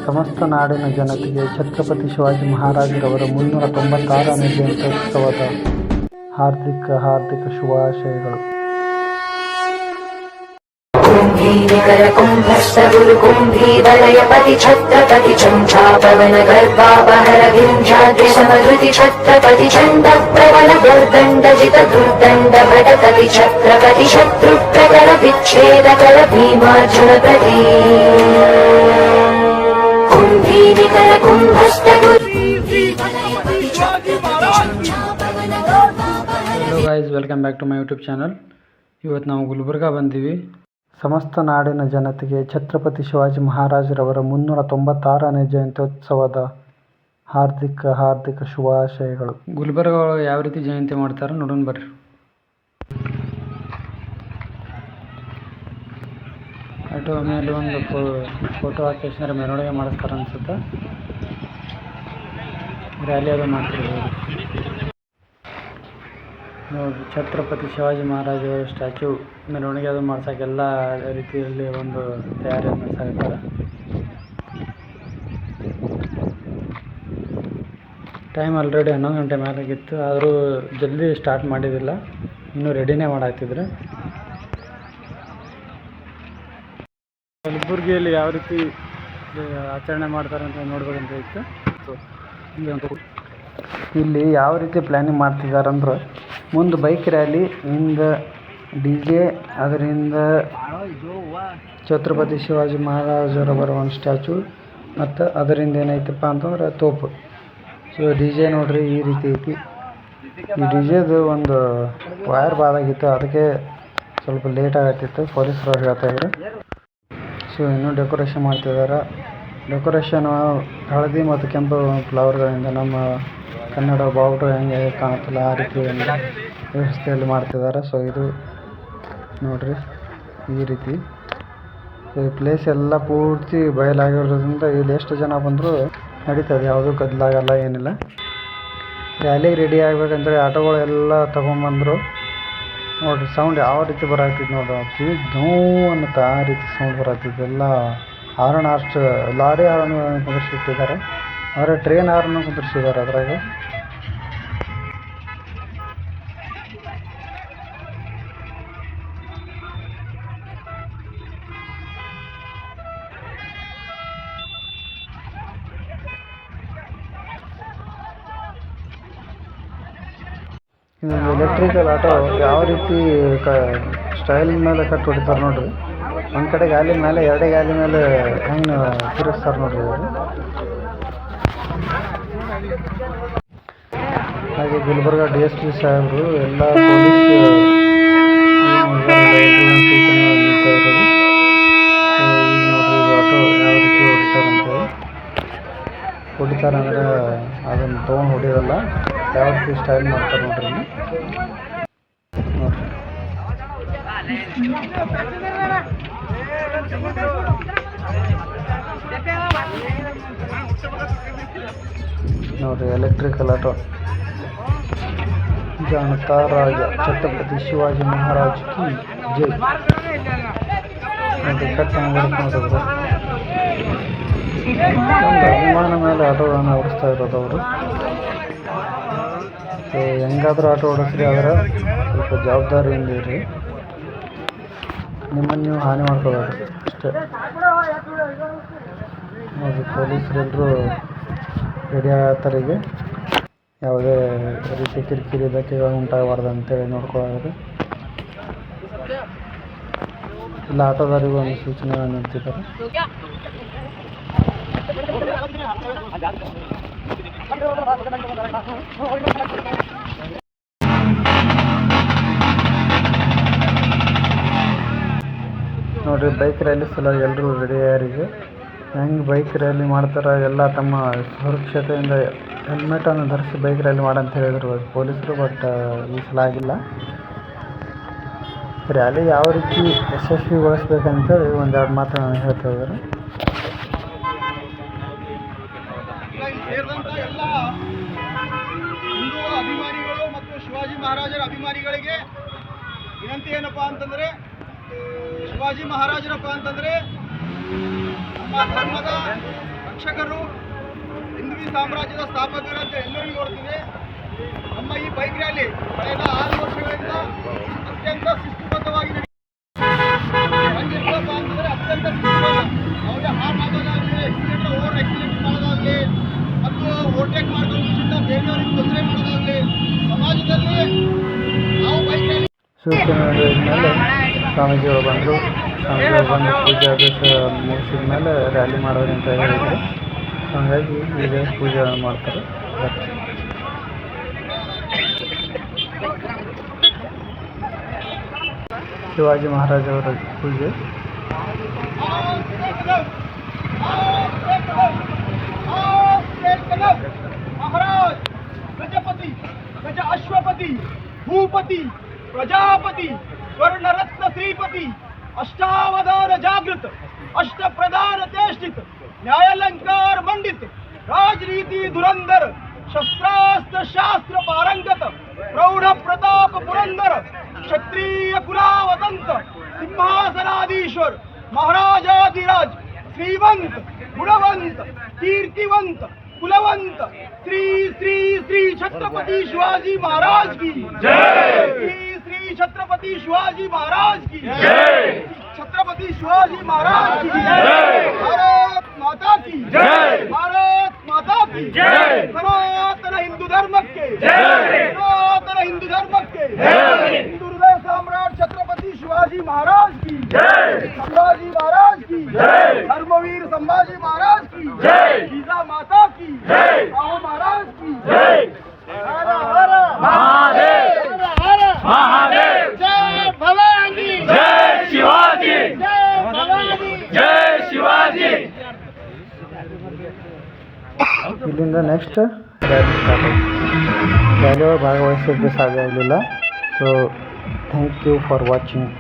ಸಮಸ್ತ ನಾಡಿನ ಜನತೆಗೆ ಛತ್ರಪತಿ ಶಿವಾಜಿ ಮಹಾರಾಜರವರ 396ನೇ ಜಯಂತ್ಯೋತ್ಸವದ ಹಾರ್ದಿಕ ಶುಭಾಶಯಗಳು. कुम्भीनिकर कुम्भस्तगुरु कुम्भीवलयपति छत्रपति चञ्चापवन गर्भापहर विन्ध्याद्रिसमधृति छत्रपति चण्ड प्रबल दुर्दण्डजित दुर्दण्ड भटकति छत्रपति शत्रुप्रकर विच्छेदकर भीमार्जुन प्रति कुम्भीनिकर कुम्भस्तगुरु hello guys, welcome back to my YouTube channel. ಇವತ್ತು ನಾವು ಗುಲ್ಬರ್ಗ ಬಂದೀವಿ. ಸಮಸ್ತ ನಾಡಿನ ಜನತೆಗೆ ಛತ್ರಪತಿ ಶಿವಾಜಿ ಮಹಾರಾಜರವರ 396ನೇ ಜಯಂತ್ಯೋತ್ಸವದ ಹಾರ್ದಿಕ ಶುಭಾಶಯಗಳು. ಗುಲ್ಬರ್ಗ ಒಳಗೆ ಯಾವ ರೀತಿ ಜಯಂತಿ ಮಾಡ್ತಾರೆ ನೋಡೋಣ ಬರ್ರಿ. ಆಟೋ ಮೇಲೆ ಒಂದು ಫೋಟೋ ಹಾಕಿ ಮೆರವಣಿಗೆ ಮಾಡಿಸ್ತಾರೆ ಅನ್ಸುತ್ತೆ. ರ್ಯಾಲಿ ಅದು ಮಾಡ್ತಿರ್ಬೋದು ನೋಡಿ. ಛತ್ರಪತಿ ಶಿವಾಜಿ ಮಹಾರಾಜರ ಸ್ಟ್ಯಾಚ್ಯೂ ಮೆರವಣಿಗೆ ಅದು ಮಾಡ್ಸೋಕ್ಕೆಲ್ಲ ರೀತಿಯಲ್ಲಿ ಒಂದು ತಯಾರಿಯನ್ನು ನಡೆಸಾಕತ್ತಾರೆ. ಟೈಮ್ ಆಲ್ರೆಡಿ 11 ಗಂಟೆ ಮೇಲಾಗಿತ್ತು, ಆದರೂ ಜಲ್ದಿ ಸ್ಟಾರ್ಟ್ ಮಾಡಿದ್ದಿಲ್ಲ, ಇನ್ನೂ ರೆಡಿನೇ ಮಾಡಾಕ್ತಿದ್ರು. ಕಲಬುರಗಿಯಲ್ಲಿ ಯಾವ ರೀತಿ ಆಚರಣೆ ಮಾಡ್ತಾರೆ ಅಂತ ನೋಡ್ಬೇಕಂತ ಇತ್ತು. ಇಲ್ಲಿ ಯಾವ ರೀತಿ ಪ್ಲ್ಯಾನಿಂಗ್ ಮಾಡ್ತಿದ್ದಾರೆ ಅಂದ್ರೆ, ಮುಂದೆ ಬೈಕ್ ರ್ಯಾಲಿ, ಹಿಂದೆ DJ, ಅದರಿಂದ ಛತ್ರಪತಿ ಶಿವಾಜಿ ಮಹಾರಾಜರವರ ಒಂದು ಸ್ಟ್ಯಾಚು, ಮತ್ತು ಅದರಿಂದ ಏನೈತಪ್ಪ ಅಂತಂದ್ರೆ ತೋಪು. ಸೊ DJ ನೋಡ್ರಿ ಈ ರೀತಿ ಐತಿ. ಈ DJದು ಒಂದು ವೈರ್ ಬಾದಾಗಿತ್ತು, ಅದಕ್ಕೆ ಸ್ವಲ್ಪ ಲೇಟ್ ಆಗತ್ತಿತ್ತು, ಪೊಲೀಸರು ಹೇಳ್ತಾಯಿದ್ರು. ಸೊ ಇನ್ನೂ ಡೆಕೋರೇಷನ್ ಮಾಡ್ತಿದ್ದಾರೆ. ಡೆಕೋರೇಷನ್ ಹಳದಿ ಮತ್ತು ಕೆಂಪು ಫ್ಲವರ್ಗಳಿಂದ ನಮ್ಮ ಕನ್ನಡ ಬಾವುಟ ಹೆಂಗೆ ಕಾಣುತ್ತಲ್ಲ ಆ ರೀತಿ ಒಂದು ವ್ಯವಸ್ಥೆಯಲ್ಲಿ ಮಾಡ್ತಿದ್ದಾರೆ. ಸೊ ಇದು ನೋಡ್ರಿ ಈ ರೀತಿ. ಈ ಪ್ಲೇಸ್ ಎಲ್ಲ ಪೂರ್ತಿ ಬಯಲಾಗಿರೋದ್ರಿಂದ ಇಲ್ಲಿ ಎಷ್ಟು ಜನ ಬಂದರೂ ನಡೀತದೆ, ಯಾವುದೂ ಗದ್ದಲಾಗಲ್ಲ, ಏನಿಲ್ಲ. ರ್ಯಾಲಿಗೆ ರೆಡಿ ಆಗ್ಬೇಕಂದ್ರೆ ಆಟೋಗಳೆಲ್ಲ ತೊಗೊಂಬಂದರು ನೋಡಿರಿ. ಸೌಂಡ್ ಯಾವ ರೀತಿ ಬರಾಗ್ತಿತ್ತು ನೋಡ್ರಿ, ಕಿವಿ ನೋವು ಅನ್ನುತ್ತೆ ಆ ರೀತಿ ಸೌಂಡ್ ಬರಾಗ್ತಿತ್ತು. ಎಲ್ಲ ಹಾರನ್ ಅಷ್ಟು ಲಾರಿ ಹಾರನ್ ಕುಂದಿರ್ಸಿಟ್ಟಿದ್ದಾರೆ, ಆದರೆ ಟ್ರೈನ್ ಹಾರನ್ನು ಕುಂದಿರ್ಸಿದ್ದಾರೆ ಅದ್ರಾಗ. ಇದು ಎಲೆಕ್ಟ್ರಿಕಲ್ ಆಟೋ ಯಾವ ರೀತಿ ಸ್ಟೈಲ್ ಮೇಲೆ ಕಟ್ಟಿ ಹೊಡಿತಾರೆ ನೋಡ್ರಿ. ಒಂದು ಕಡೆ ಗಾಲಿ ಮೇಲೆ, ಎರಡೇ ಗಾಲಿ ಮೇಲೆ ಹೆಂಗೆ ತಿರುಗಿಸ್ತಾರೆ ನೋಡ್ರಿ ಇವರು. ಹಾಗೆ ಗುಲ್ಬರ್ಗ DSP ಸಾಹೇಬರು ಎಲ್ಲ ಪೊಲೀಸ್ ಸೂಚನೆ ನೀಡ್ತಾ ಇರೋದು. ಈಗ ನೋಡ್ರಿ ಇದು ಆಟೋ ಯಾವ ರೀತಿ ಹೊಡಿತಾರೆ ಅಂದರೆ ಅದನ್ನು ತೊಗೊಂಡು ಹೊಡಿಯೋದಲ್ಲ, ಯಾವ ರೀತಿ ಸ್ಟೈಲ್ ಮಾಡ್ತಾರೆ ನೋಡ್ರಿ ಇಲ್ಲಿ ನೋಡ್ರಿ. Electrical auto. ಜಾಣತಾ ರಾಜ ಛತ್ರಪತಿ ಶಿವಾಜಿ ಮಹಾರಾಜ್ ಕಿ ಜೈ. ನೋಡಿ ಕಟ್ಟಂಗೆ ಬರುತ್ತೆ ನೋಡಿದ್ರೆ. ಒಂದು ಅಭಿಮಾನ ಮೇಲೆ ಆಟೋಗಳನ್ನು ಓಡಿಸ್ತಾ ಇರೋದು ಅವರು. ಸೊ ಹೆಂಗಾದ್ರೂ ಆಟೋ ಓಡಿಸ್ರಿ, ಆದರೆ ಸ್ವಲ್ಪ ಜವಾಬ್ದಾರಿಯಿಂದ ಇರ್ರಿ, ನಿಮ್ಮನ್ನು ನೀವು ಹಾನಿ ಮಾಡ್ಕೋಬೇಡ್ರಿ ಅಷ್ಟೇ. ನೋಡಿ ಪೊಲೀಸರೆಲ್ಲರೂ ರೆಡಿ ಆಗತ್ತಾರೆ. ಈಗ ಯಾವುದೇ ರೀತಿ ಕಿರಿಕಿರಿ ಧಕ್ಕೆಗಳು ಉಂಟಾಗಬಾರ್ದು ಅಂತೇಳಿ ನೋಡ್ಕೊಳ್ಳೋದು. ಇಲ್ಲ ಆಟೋದಾರಿಗೂ ಒಂದು ಸೂಚನೆಗಳನ್ನು ನೀಡ್ತಿದ್ದಾರೆ. ನೋಡಿರಿ ಬೈಕ್ ರ್ಯಾಲಿ ಸಲ ಎಲ್ಲರೂ ರೆಡಿ ಯಾರಿಗೆ ಹೆಂಗೆ ಬೈಕ್ ರ್ಯಾಲಿ ಮಾಡ್ತಾರೆ, ಎಲ್ಲ ತಮ್ಮ ಸುರಕ್ಷತೆಯಿಂದ ಹೆಲ್ಮೆಟನ್ನು ಧರಿಸಿ ಬೈಕ್ ರ್ಯಾಲಿ ಮಾಡಂತ ಹೇಳಿದ್ರು ಪೊಲೀಸರು. ಬಟ್ ಈ ಸಲ ಆಗಿಲ್ಲ. ರ್ಯಾಲಿ ಯಾವ ರೀತಿ ಯಶಸ್ವಿಗೊಳಿಸ್ಬೇಕಂತೇಳಿ ಒಂದೆರಡು ಮಾತು ಹೇಳ್ತಾ ಇದ್ದಾರೆ. ಹಿಂದೂ ಅಭಿಮಾನಿಗಳು ಮತ್ತು ಶಿವಾಜಿ ಮಹಾರಾಜರ ಅಭಿಮಾನಿಗಳಿಗೆ ವಿನಂತಿ ಏನಪ್ಪ ಅಂತಂದರೆ, ಶಿವಾಜಿ ಮಹಾರಾಜರಪ್ಪ ಅಂತಂದರೆ ನಮ್ಮ ಧರ್ಮದ ಸಾಮ್ರಾಜ್ಯದ ಸ್ಥಾಪಕರಂತ ಎಲ್ಲರಿಗೂ ಗೊತ್ತಿದೆ. ನಮ್ಮ ಈ ಬೈಕ್ ರ್ಯಾಲಿ ಕಳೆದ 6 ವರ್ಷಗಳಿಂದ ಅತ್ಯಂತ ಶಿಸ್ತುಬದ್ಧವಾಗಿ ನಡೆಯುತ್ತಪ್ಪ ಅಂತಂದರೆ ಅತ್ಯಂತ ಶಿಸ್ತುಬದ್ಧ. ಯಾವುದೇ ಹಾರ್ಮ್ ಆಗೋದಾಗಲಿ, ಎಕ್ಸಿಲೆಂಟ್ ಓವರ್ ಎಕ್ಸಿಲೆಂಟ್ ಮಾಡೋದಾಗಲಿ ಮತ್ತು ಓವರ್ಟೇಕ್ ಮಾಡೋದ್ರಿಂದ ಬೇರೆಯವರಿಗೆ ತೊಂದರೆ ಮಾಡೋದಾಗಲಿ ಸಮಾಜದಲ್ಲಿ ನಾವು ಬೈಕ್ ರ್ಯಾಲಿ ಸೂಚನೆ ಮೇಲೆ ಸ್ವಾಮೀಜಿಗಳು ಬಂದರು. ಸ್ವಾಮೀಜಿಗಳು ಬಂದು ಪೂಜೆ ಆದೇಶ ಮುಗಿಸಿದ ಮೇಲೆ ರ್ಯಾಲಿ ಮಾಡೋದು ಅಂತ ಹೇಳಿದ್ರು. ಹಾಗಾಗಿ ಈಗ ಪೂಜೆ ಮಾಡ್ತಾರೆ. ಶಿವಾಜಿ ಮಹಾರಾಜ್ ಅವರ ಪೂಜೆ. महाराज गजपति गज अश्वपति भूपति प्रजापति स्वर्णरत्न श्रीपति अष्टावधान जागृत अष्ट प्रधान चेष्टित न्यायालंकार मंडित राजनीति धुरंधर शस्त्रास्त्र शास्त्र पारंगत प्रौढ़ प्रताप पुरंदर क्षत्रिय कुलावतंत सिंहासनाधीश्वर महाराजाधिराज श्रीवंत गुणवंत कीर्तिवंत कुलवंत श्री श्री श्री छत्रपति शिवाजी महाराज की जय। श्री श्री छत्रपति शिवाजी महाराज की जय। छत्रपति शिवाजी महाराज की जय। भारत माता की जय। भारत माता की जय। सनातन हिंदू धर्म के जय। सनातन हिंदू धर्म के जय। हिंदू हृदय सम्राट छत्रपति शिवाजी महाराज की जय। संभाजी महाराज की जय। धर्मवीर संभाजी महाराज की जय। गीता माता की जय। राहु महाराज की जय। हर हर महादेव हर महादेव जय भवानी जय शिवाजी जय भवानी जय शिवाजी. ಇಲ್ಲಿಂದ ನೆಕ್ಸ್ಟ್ ರ್ಯಾಲಿ ಸ್ಟಾರ್ಟ್ ಆಯಿತು. ರ್ಯಾಲಿ ಭಾಗವಹಿಸೋಕ್ಕೆ ಸಾಧ್ಯ ಆಗಲಿಲ್ಲ. So thank you for watching.